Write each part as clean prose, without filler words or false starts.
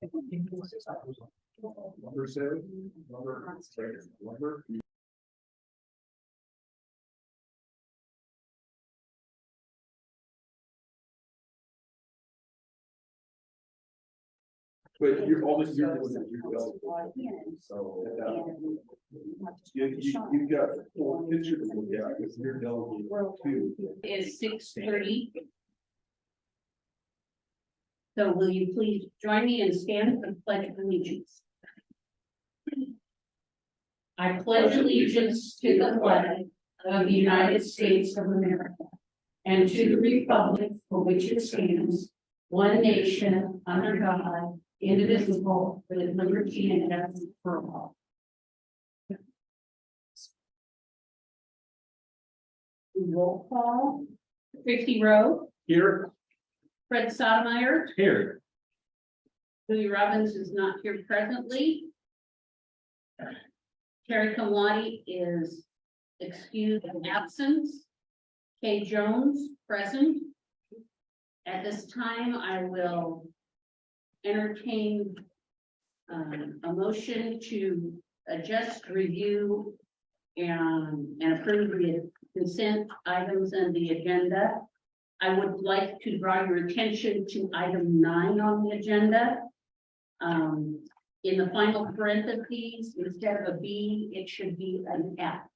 Number 7, number. But you're always doing it. So you've got 4 pictures to look at because you're delegating too. Is 6:30. So will you please join me and stand for the pledge of allegiance? I pledge allegiance to the flag of the United States of America and to the republic for which it stands, one nation, under God, indivisible, with liberty and justice for all. Roll call. Tracy Rowe. Here. Fred Sotomayor. Here. Louis Robbins is not here presently. Terry Kamwadi is excused in absence. Kay Jones present. At this time, I will entertain a motion to adjust, review, and approve the consent items in the agenda. I would like to draw your attention to item 9 on the agenda. In the final parentheses, instead of a B, it should be an F,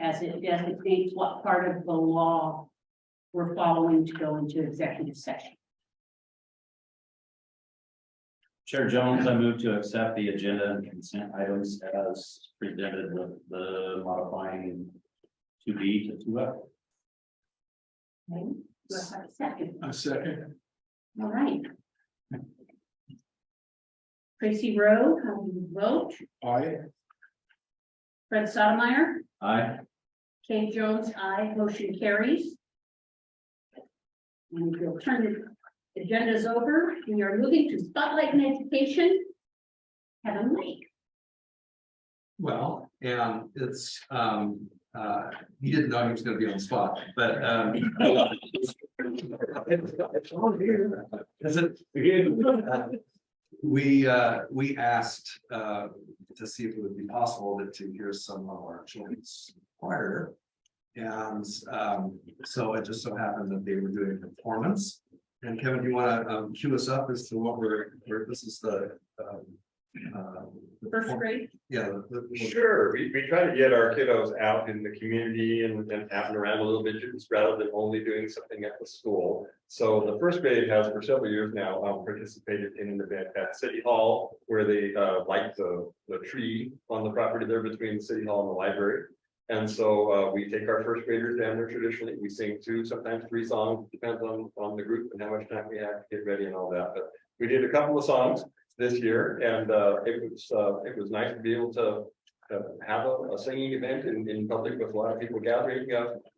as it designates what part of the law we're following to go into executive session. Chair Jones, I move to accept the agenda and consent items as presented with the modifying 2B to 2F. Okay, do I have a second? A second. All right. Tracy Rowe, how do you vote? Aye. Fred Sotomayor, Aye. Kay Jones, aye. Motion carries. And we'll turn the agendas over. We are moving to spotlight and education. Kevin Lake. Well, and it's, he didn't know he was gonna be on the spot, but, is it? We asked, to see if it would be possible to hear some of our children's choir. And, so it just so happened that they were doing a performance. And Kevin, do you want to cue us up as to what this is the First grade. Yeah. Sure, we try to get our kiddos out in the community and hopping around a little bit, just rather than only doing something at the school. So the first grade has for several years now participated in an event at City Hall where they light the tree on the property there between City Hall and the library. And so we take our first graders down there traditionally. We sing 2, sometimes 3 songs, depends on the group and how much time we have to get ready and all that. But we did a couple of songs this year, and it was nice to be able to have a singing event in public with a lot of people gathering.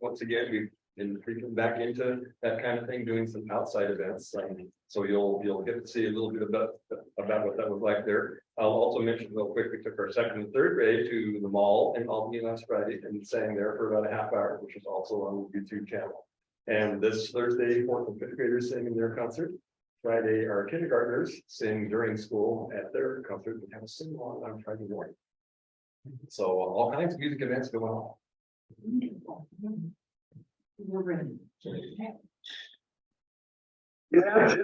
Once again, we've been creeping back into that kind of thing, doing some outside events. So you'll get to see a little bit about what that was like there. I'll also mention real quick, we took our 2nd and 3rd grade to the mall in Albany last Friday and sang there for about a half hour, which is also on the YouTube channel. And this Thursday, 4th and 5th graders sing in their concert. Friday, our kindergartners sing during school at their concert and have a sing along on Friday morning. So all kinds of music events going on. We're ready. Yeah.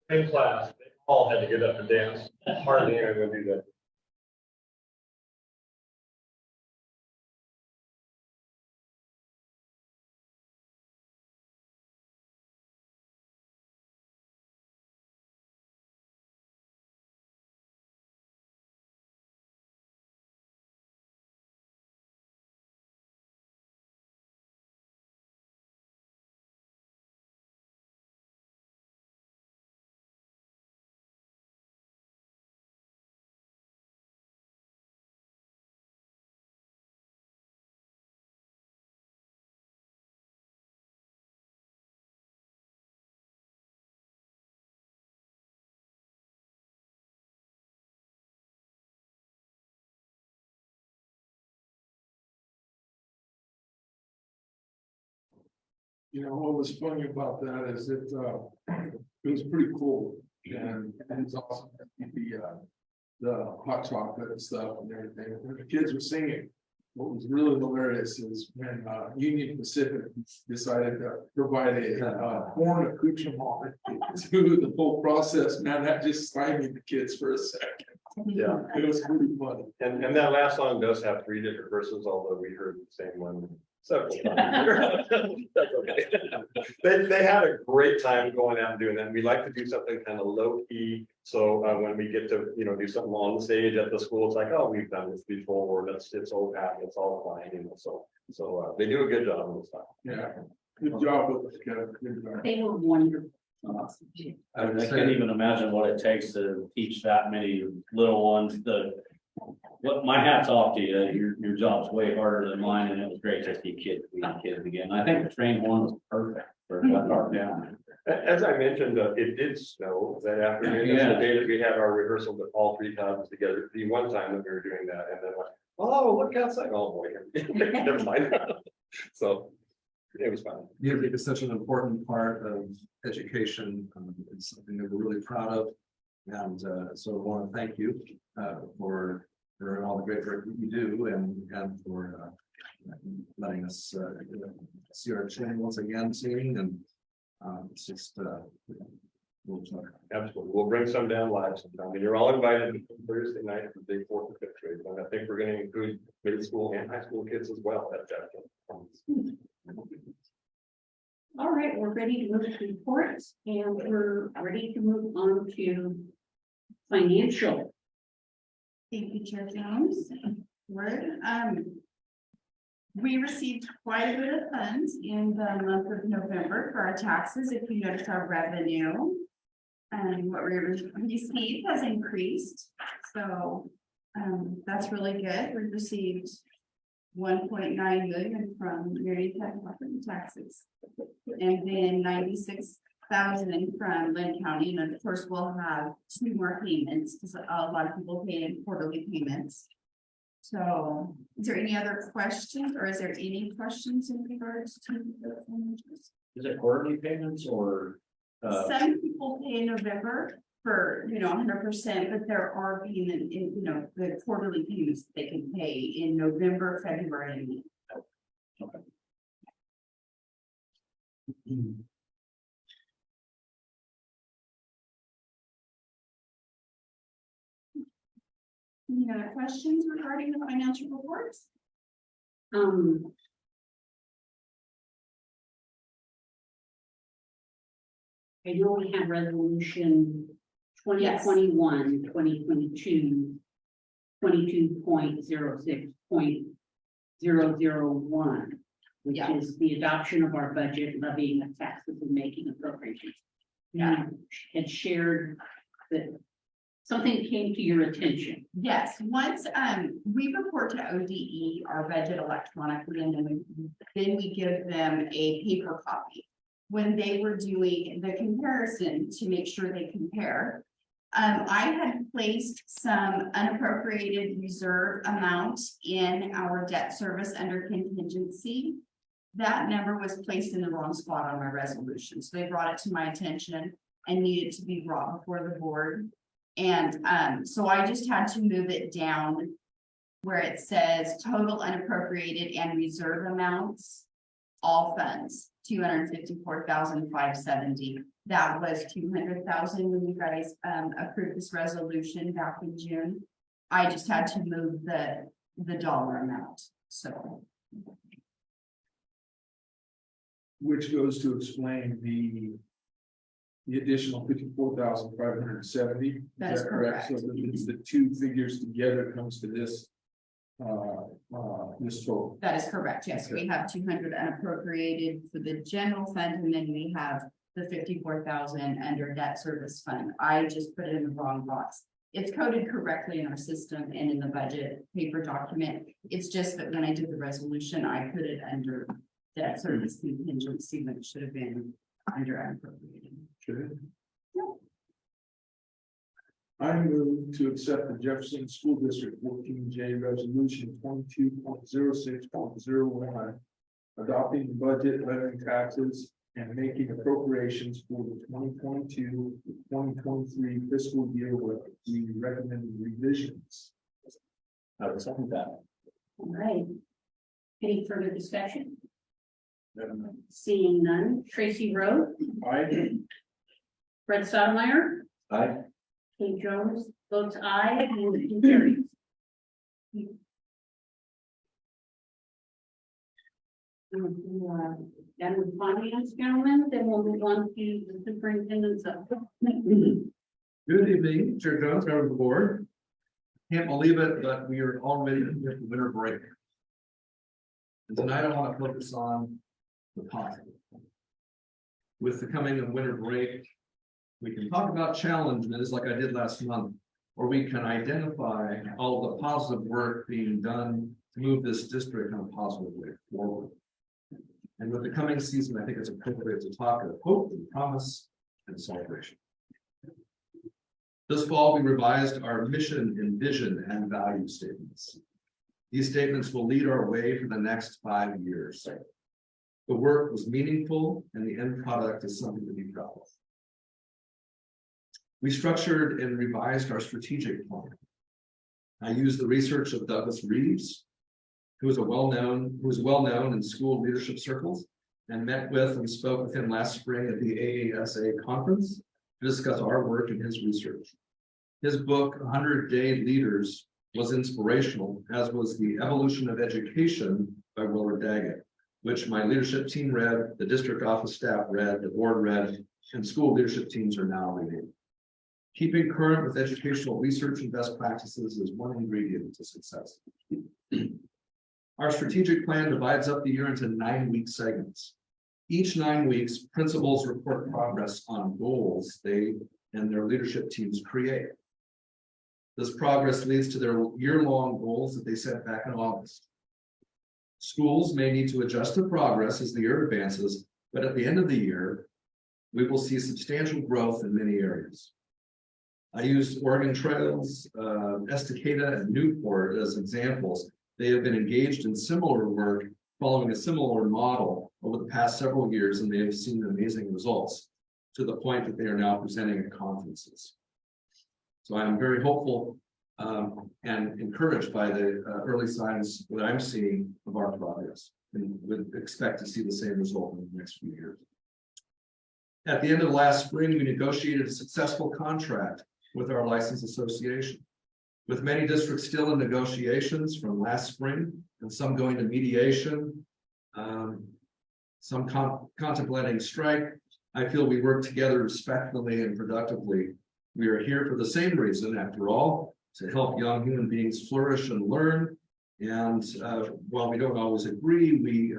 In class, they all had to get up and dance. Hardly anyone would do that. You know, what was funny about that is it was pretty cool and it's awesome. The hot chocolate and stuff and everything. And the kids were singing. What was really hilarious is when Union Pacific decided to provide a corn accoutrement to the whole process. Man, that just stymied the kids for a second. Yeah. It was really funny. And that last song does have 3 different verses, although we heard the same one several times. That's okay. They had a great time going out and doing that. We like to do something kind of low key. So when we get to, do something on the stage at the school, it's like, oh, we've done this before, it's old hat, it's all fine, so they do a good job on this stuff. Yeah, good job with the kid. Good job. They were wonderful. I can't even imagine what it takes to teach that many little ones. My hat's off to you. Your job's way harder than mine, and it was great to see kids again. I think the train one was perfect for that part down. As I mentioned, it did snow that afternoon. Yeah. The day that we had our rehearsal with all 3 times together. The one time that we were doing that, and then like, oh, look outside! Oh boy, never mind. So it was fun. Music is such an important part of education. It's something that we're really proud of. And so I want to thank you for all the great work that you do and for letting us see our children once again singing. And it's just we'll talk. Absolutely. We'll bring some down live sometime. And you're all invited to Thursday night for the big 4th and 5th grade. And I think we're going to include middle school and high school kids as well at that. All right, we're ready to move to reports and we're ready to move on to financial. Thank you, Chair Jones. We received quite a bit of funds in the month of November for our taxes. If you notice our revenue and what we received has increased. So that's really good. We received 1.9 million from Marietta property taxes. And then 96,000 from Lynn County. And of course, we'll have 2 more payments because a lot of people pay in quarterly payments. So is there any other questions or is there any questions in regards to the financials? Is it quarterly payments or? Some people pay in November for 100%, but there are being in the quarterly payments they can pay in November, February, and May. Okay. Any other questions regarding the financial reports? I know we have resolution 2021, 2022, 22.06.001, which is the adoption of our budget, levying of taxes and making appropriations. Yeah. You had shared that something came to your attention. Yes, once we report to ODE our budget electronically, and then we give them a paper copy. When they were doing the comparison to make sure they compare, I had placed some unappropriated reserve amount in our debt service under contingency. That number was placed in the wrong spot on my resolution, so they brought it to my attention and needed to be brought before the board. And so I just had to move it down where it says total unappropriated and reserve amounts, all funds. 254,570. That was 200,000 when you guys approved this resolution back in June. I just had to move the dollar amount, so. Which goes to explain the additional 54,570. That is correct. So the two figures together comes to this this total. That is correct. Yes, we have 200 unappropriated for the general fund, and then we have the 54,000 under debt service fund. I just put it in the wrong box. It's coded correctly in our system and in the budget paper document. It's just that when I did the resolution, I put it under debt service contingency when it should have been under unappropriated. Okay. I move to accept the Jefferson School District 14J Resolution 22.06.01, adopting the budget, levying taxes, and making appropriations for the 2022-2023 fiscal year with the recommended revisions. I would second that. All right. Any further discussion? Seeing none. Tracy Rowe, Aye. Fred Stottlemyre, Aye. Kate Jones votes aye, motion carries. Done with finance, gentlemen, then we'll move on to the superintendent's update. Good evening, Chair Jones, members of the board. Can't believe it, but we are already in the winter break. And tonight I want to focus on the positive. With the coming of winter break, we can talk about challenges like I did last month, or we can identify all the positive work being done to move this district in a positive way forward. And with the coming season, I think it's appropriate to talk of hope and promise and celebration. This fall, we revised our mission and vision and value statements. These statements will lead our way for the next 5 years. The work was meaningful and the end product is something to be proud of. We structured and revised our strategic plan. I used the research of Douglas Reeves, who is well known in school leadership circles, and met with and spoke with him last spring at the AASA conference to discuss our work and his research. His book, 100-Day Leaders, was inspirational, as was The Evolution of Education by Willard Daggett, which my leadership team read, the district office staff read, the board read, and school leadership teams are now reading. Keeping current with educational research and best practices is one ingredient to success. Our strategic plan divides up the year into 9-week segments. Each 9 weeks, principals report progress on goals they and their leadership teams create. This progress leads to their year-long goals that they set back in August. Schools may need to adjust to progress as the year advances, but at the end of the year, we will see substantial growth in many areas. I used Oregon Trails, Estacada, and Newport as examples. They have been engaged in similar work following a similar model over the past several years, and they have seen amazing results to the point that they are now presenting at conferences. So I'm very hopeful and encouraged by the early signs that I'm seeing of our progress, and would expect to see the same result in the next few years. At the end of last spring, we negotiated a successful contract with our license association. With many districts still in negotiations from last spring, and some going to mediation, some contemplating strike, I feel we work together respectfully and productively. We are here for the same reason, after all, to help young human beings flourish and learn. And while we don't always agree, we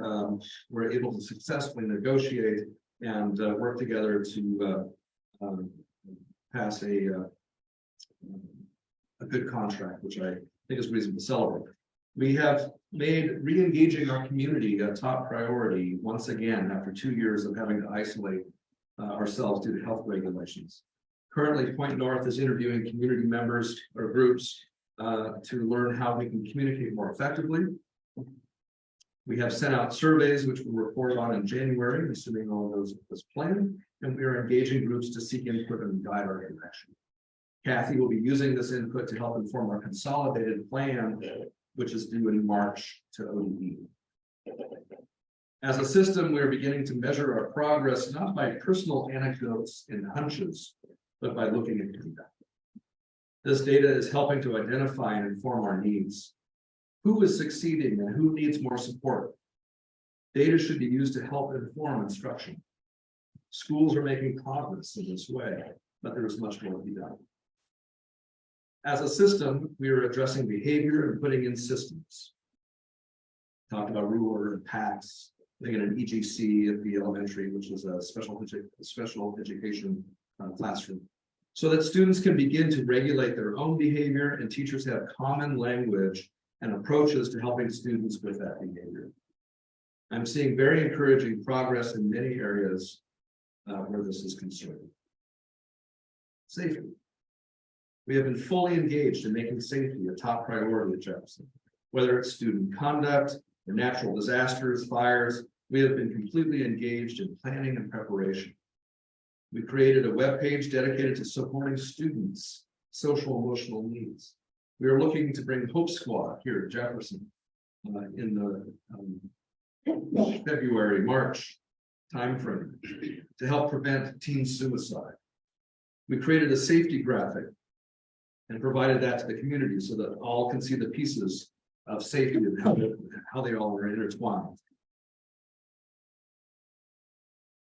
were able to successfully negotiate and work together to pass a good contract, which I think is reason to celebrate. We have made re-engaging our community a top priority once again after 2 years of having to isolate ourselves due to health regulations. Currently, Point North is interviewing community members or groups to learn how we can communicate more effectively. We have sent out surveys, which we'll report on in January, assuming all of those was planned, and we are engaging groups to seek input and guide our direction. Kathy will be using this input to help inform our consolidated plan, which is due in March to ODE. As a system, we are beginning to measure our progress not by personal anecdotes and hunches, but by looking at data. This data is helping to identify and inform our needs. Who is succeeding and who needs more support? Data should be used to help inform instruction. Schools are making progress in this way, but there is much more to be done. As a system, we are addressing behavior and putting in systems. Talked about ruler and packs, looking at an EGC at the elementary, which is a special education classroom, so that students can begin to regulate their own behavior and teachers have common language and approaches to helping students with that behavior. I'm seeing very encouraging progress in many areas where this is concerned. Safety. We have been fully engaged in making safety a top priority at Jefferson. Whether it's student conduct or natural disasters, fires, we have been completely engaged in planning and preparation. We created a webpage dedicated to supporting students' social emotional needs. We are looking to bring Hope Squad here at Jefferson in the February, March timeframe to help prevent teen suicide. We created a safety graphic and provided that to the community so that all can see the pieces of safety and how they all are intertwined.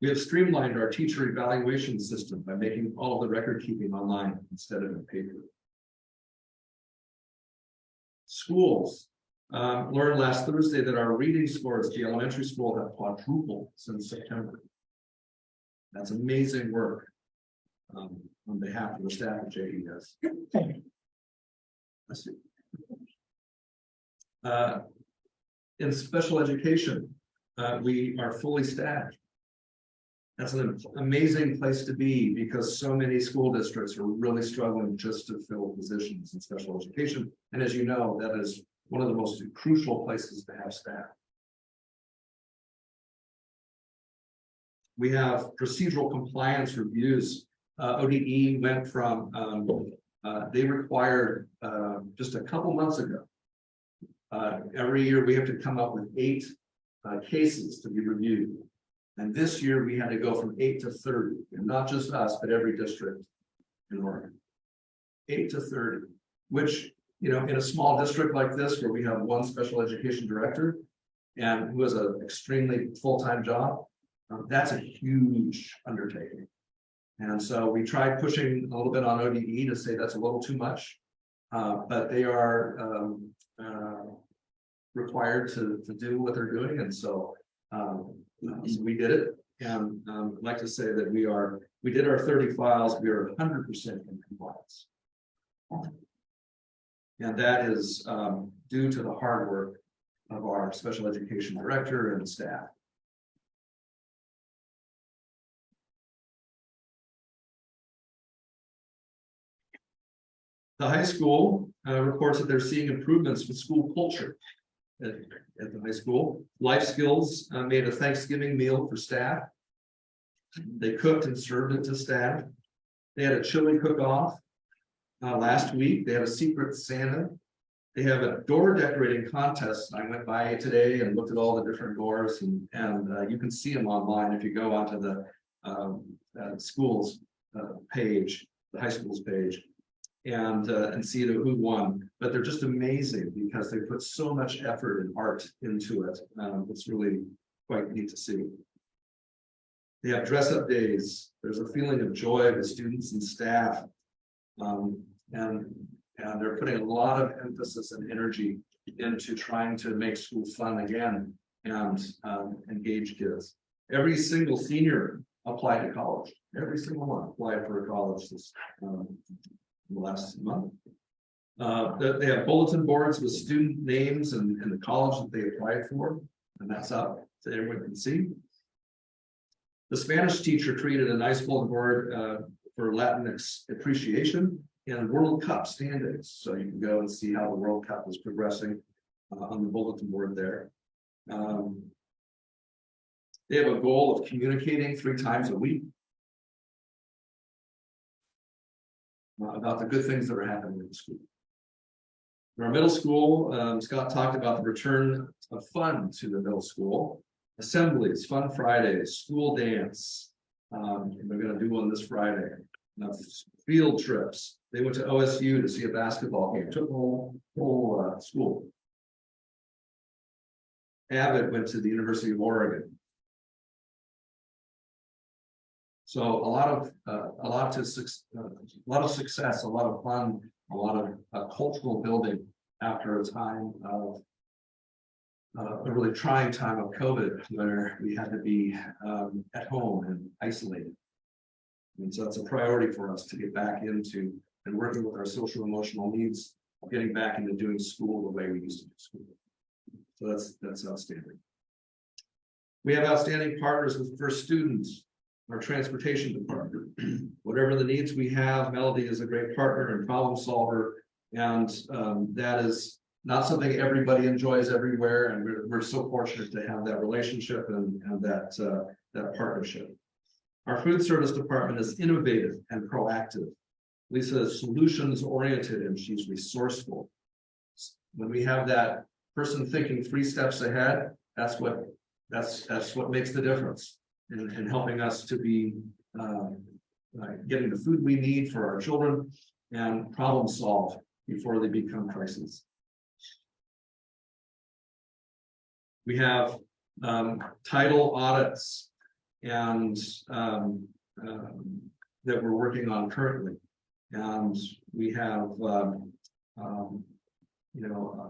We have streamlined our teacher evaluation system by making all of the record keeping online instead of in paper. Schools learned last Thursday that our reading scores at the elementary school have quadrupled since September. That's amazing work on behalf of the staff at JES. Let's see. In special education, we are fully staffed. That's an amazing place to be because so many school districts are really struggling just to fill positions in special education. And as you know, that is one of the most crucial places to have staff. We have procedural compliance reviews. ODE went from, they required just a couple months ago. Every year we have to come up with 8 cases to be reviewed. And this year we had to go from 8 to 30, and not just us, but every district in Oregon. 8 to 30, which, you know, in a small district like this, where we have one special education director and who has an extremely full-time job, that's a huge undertaking. And so we tried pushing a little bit on ODE to say that's a little too much, but they are required to do what they're doing, and so we did it. And I'd like to say that we did our 30 files. We are 100% in compliance, and that is due to the hard work of our special education director and staff. The high school reports that they're seeing improvements with school culture at the high school. Life Skills made a Thanksgiving meal for staff. They cooked and served it to staff. They had a chili cook-off last week. They had a secret Santa. They have a door decorating contest. I went by today and looked at all the different doors, and you can see them online if you go onto the schools page, the high school's page, and see who won. But they're just amazing because they put so much effort and art into it. It's really quite neat to see. They have dress-up days. There's a feeling of joy with students and staff, and they're putting a lot of emphasis and energy into trying to make school fun again and engage kids. Every single senior applied to college. Every single one applied for a college this last month. They have bulletin boards with student names and the college that they applied for, and that's up so everyone can see. The Spanish teacher created a nice bulletin board for Latinx appreciation and World Cup standings, so you can go and see how the World Cup is progressing on the bulletin board there. They have a goal of communicating 3 times a week about the good things that are happening in the school. In our middle school, Scott talked about the return of fun to the middle school. Assemblies, Fun Fridays, school dance. We're gonna do one this Friday. Field trips. They went to OSU to see a basketball game, took the whole school. Abbott went to the University of Oregon. So a lot of success, a lot of fun, a lot of cultural building after a time of a really trying time of COVID, where we had to be at home and isolated. And so it's a priority for us to get back into and working with our social emotional needs, getting back into doing school the way we used to do school. So that's outstanding. We have outstanding partners with First Students, our transportation department. Whatever the needs we have, Melody is a great partner and problem solver. And that is not something everybody enjoys everywhere. And we're so fortunate to have that relationship and that partnership. Our food service department is innovative and proactive. Lisa is solutions oriented and she's resourceful. When we have that person thinking 3 steps ahead, that's what makes the difference in helping us to be getting the food we need for our children and problem solve before they become crises. We have title audits and that we're working on currently, and we have a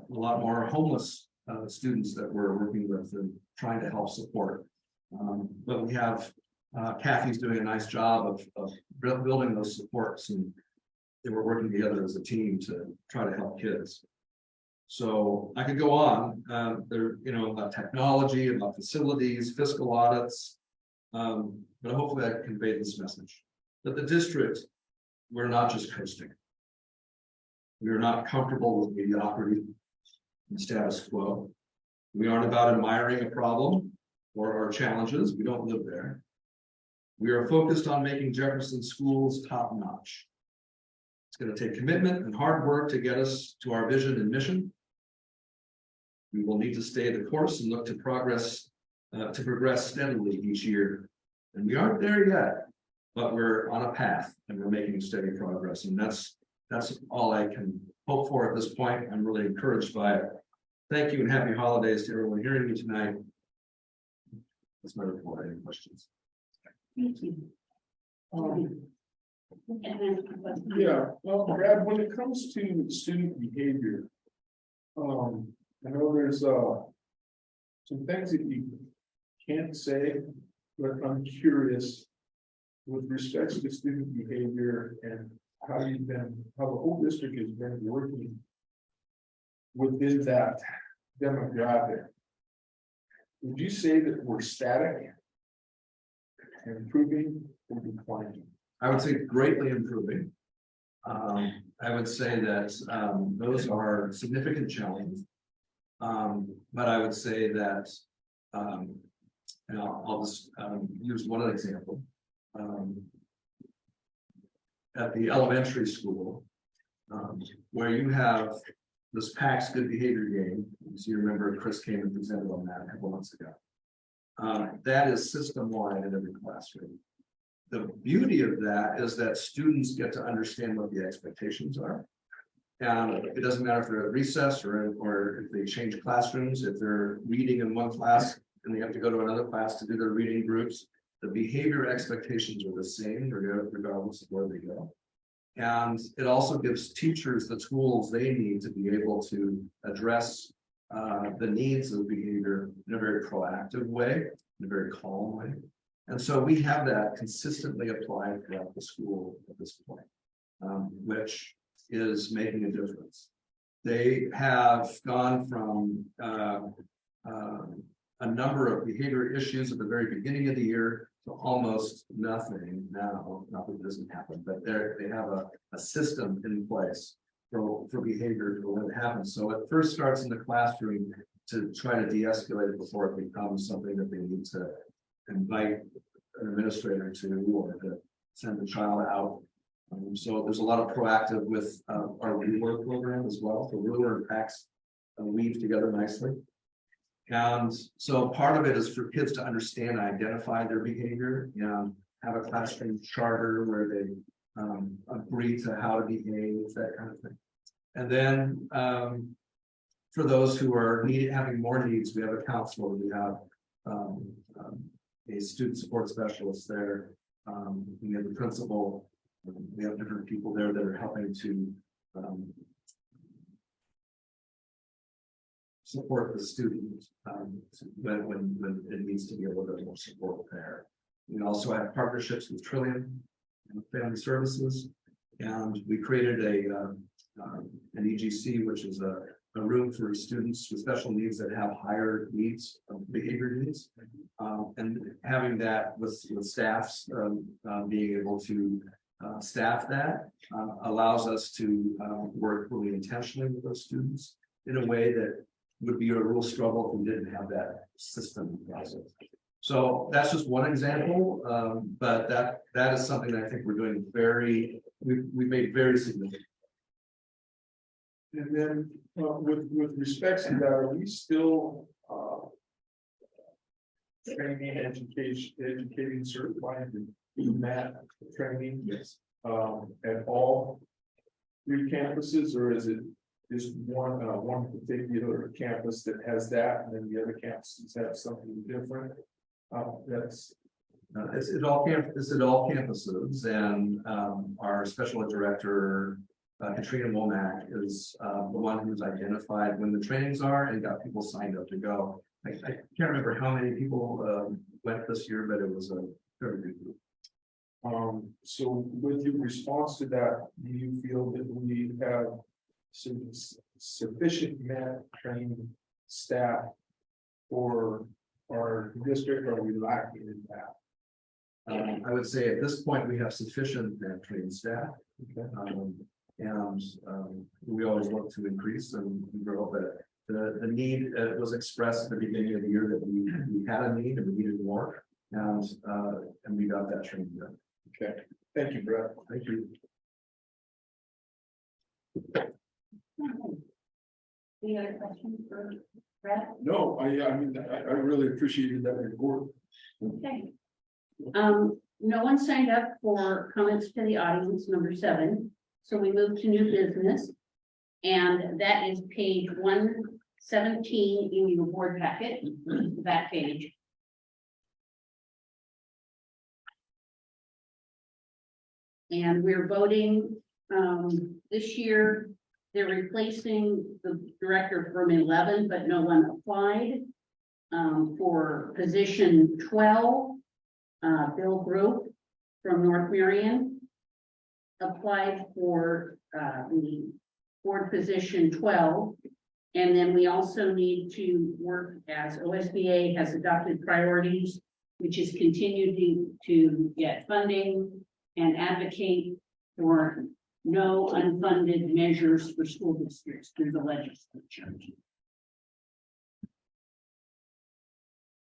lot more homeless students that we're working with and trying to help support. But we have Kathy's doing a nice job of building those supports, and they were working together as a team to try to help kids. So I could go on. About technology, about facilities, fiscal audits. But hopefully I conveyed this message that the district, we're not just coasting. We are not comfortable with mediocrity and status quo. We aren't about admiring a problem or our challenges. We don't live there. We are focused on making Jefferson schools top notch. It's going to take commitment and hard work to get us to our vision and mission. We will need to stay the course and look to progress steadily each year. And we aren't there yet, but we're on a path and we're making steady progress. And that's all I can hope for at this point. I'm really encouraged by it. Thank you and happy holidays to everyone hearing me tonight. That's my report. Any questions? Thank you. Yeah, well, Brad, when it comes to student behavior, I know there's some things that you can't say, but I'm curious with respect to student behavior and how the whole district has been working within that demographic. Would you say that we're static, improving, or declining? I would say greatly improving. I would say that those are significant challenges. But I would say that, I'll just use one example. At the elementary school, where you have this PACS good behavior game, as you remember, Chris came and presented on that a couple months ago. That is system-wide in every classroom. The beauty of that is that students get to understand what the expectations are. And it doesn't matter if they're at recess or if they change classrooms, if they're reading in one class and they have to go to another class to do their reading groups, the behavior expectations are the same regardless of where they go. And it also gives teachers the tools they need to be able to address the needs of behavior in a very proactive way, in a very calm way. And so we have that consistently applied throughout the school at this point, which is making a difference. They have gone from a number of behavior issues at the very beginning of the year to almost nothing now. Not that it doesn't happen, but they have a system in place for behavior to let it happen. So it first starts in the classroom to try to de-escalate it before it becomes something that they need to invite an administrator to or to send the child out. So there's a lot of proactive with our reward program as well. So Ruler and PACS weave together nicely. And so part of it is for kids to understand and identify their behavior and have a classroom charter where they agree to how to behave, that kind of thing. And then for those who are having more needs, we have a counselor, we have a student support specialist there. We have the principal, we have different people there that are helping to support the student when it needs to be a little bit more support there. We also have partnerships with Trillium and Family Services, and we created an EGC, which is a room for students with special needs that have higher needs, behavior needs, and having that with staffs being able to staff that allows us to work really intentionally with those students in a way that would be a real struggle if we didn't have that system process. So that's just one example, but that is something that I think we're doing we made very significant. And then, with respects to that, are we still, training, educating, certifying the math training? Yes. At all three campuses, or is it just one particular campus that has that, and then the other campuses have something different? It's at all campuses, and our special ed director, Katrina Womack, is the one who's identified when the trainings are and got people signed up to go. I can't remember how many people went this year, but it was a very good group. So with your response to that, do you feel that we have sufficient math trained staff for our district, or are we lacking in that? I would say at this point, we have sufficient trained staff. Okay. And we always look to increase and grow, but the need was expressed at the beginning of the year that we had a need and we needed more, and we got that training done. Okay, thank you, Brett. Thank you. Any other questions for Brett? No, I mean, I really appreciated that report. Okay. No one signed up for comments to the audience, number 7. So we move to new business. And that is page 117 in your board packet, the back page. And we're voting, this year, they're replacing the director from 11, but no one applied. For position 12, Bill Group from North Marion applied for the board position 12. And then we also need to work as OSBA has adopted priorities, which is continuing to get funding and advocate for no unfunded measures for school districts through the legislature.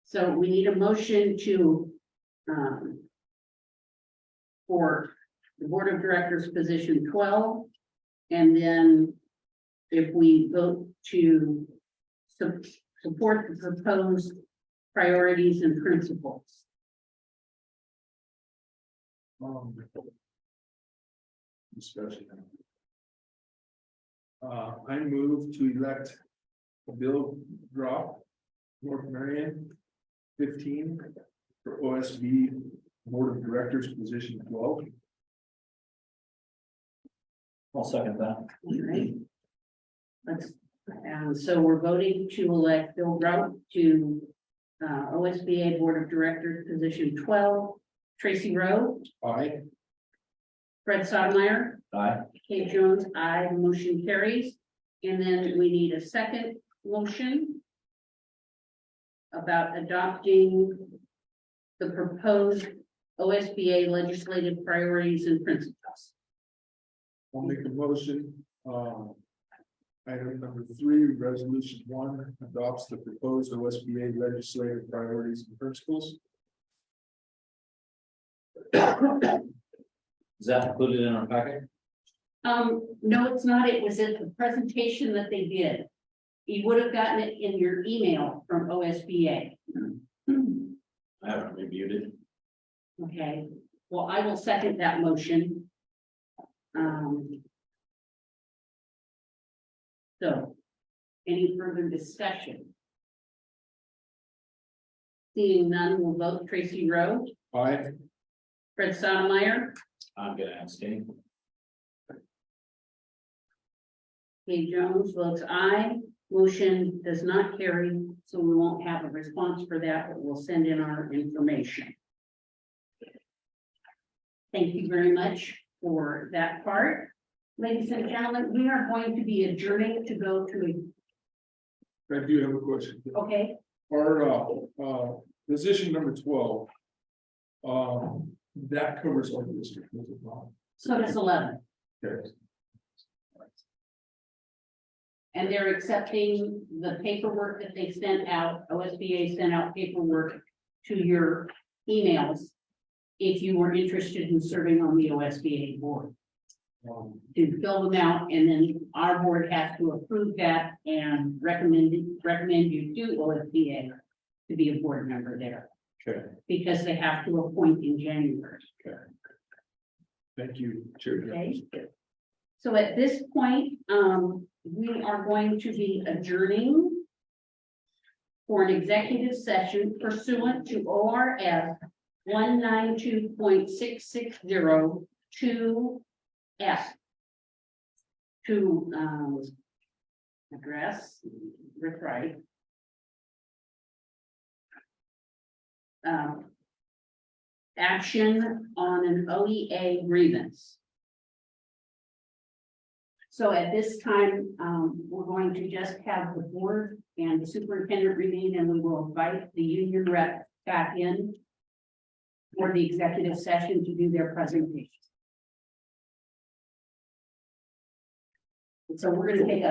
So we need a motion to for the board of directors position 12, and then if we vote to support the proposed priorities and principles. Discussion. I move to elect Bill Drop, North Marion, 15 for OSB Board of Directors position 12. I'll second that. All right. So we're voting to elect Bill Rout to OSBA Board of Directors position 12. Tracy Rowe, Aye. Fred Sotomayor, Aye. Kate Jones, aye, motion carries. And then we need a second motion about adopting the proposed OSBA legislative priorities and principles. I'll make a motion. Item number 3, resolution 1 adopts the proposed OSBA legislative priorities and principles. Is that included in our packet? No, it's not. It was at the presentation that they did You would have gotten it in your email from OSBA. I haven't reviewed it. Okay, well, I will second that motion. So, any further discussion? Seeing none, we'll vote. Tracy Rowe, Aye. Fred Sotomayor, I'm gonna abstain. Kay Jones votes aye. Motion does not carry, so we won't have a response for that, but we'll send in our information. Thank you very much for that part. Ladies and gentlemen, we are going to be adjourning to go to, I do have a question. okay, Our, position number 12. That covers our district, does it not? so does 11. Okay. And they're accepting the paperwork that they sent out, OSBA sent out paperwork to your emails. If you were interested in serving on the OSBA board, to fill them out, and then our board has to approve that and recommend you to OSBA to be a board member there, Okay, because they have to appoint in January. thank you, Chair. Okay. So at this point, we are going to be adjourning for an executive session pursuant to ORS 192.660 2F to address, Rick Wright. Action on an OEA grievance. So at this time, we're going to just have the board and the superintendent remain, and we will invite the union rep back in for the executive session to do their presentation. So we're going to take a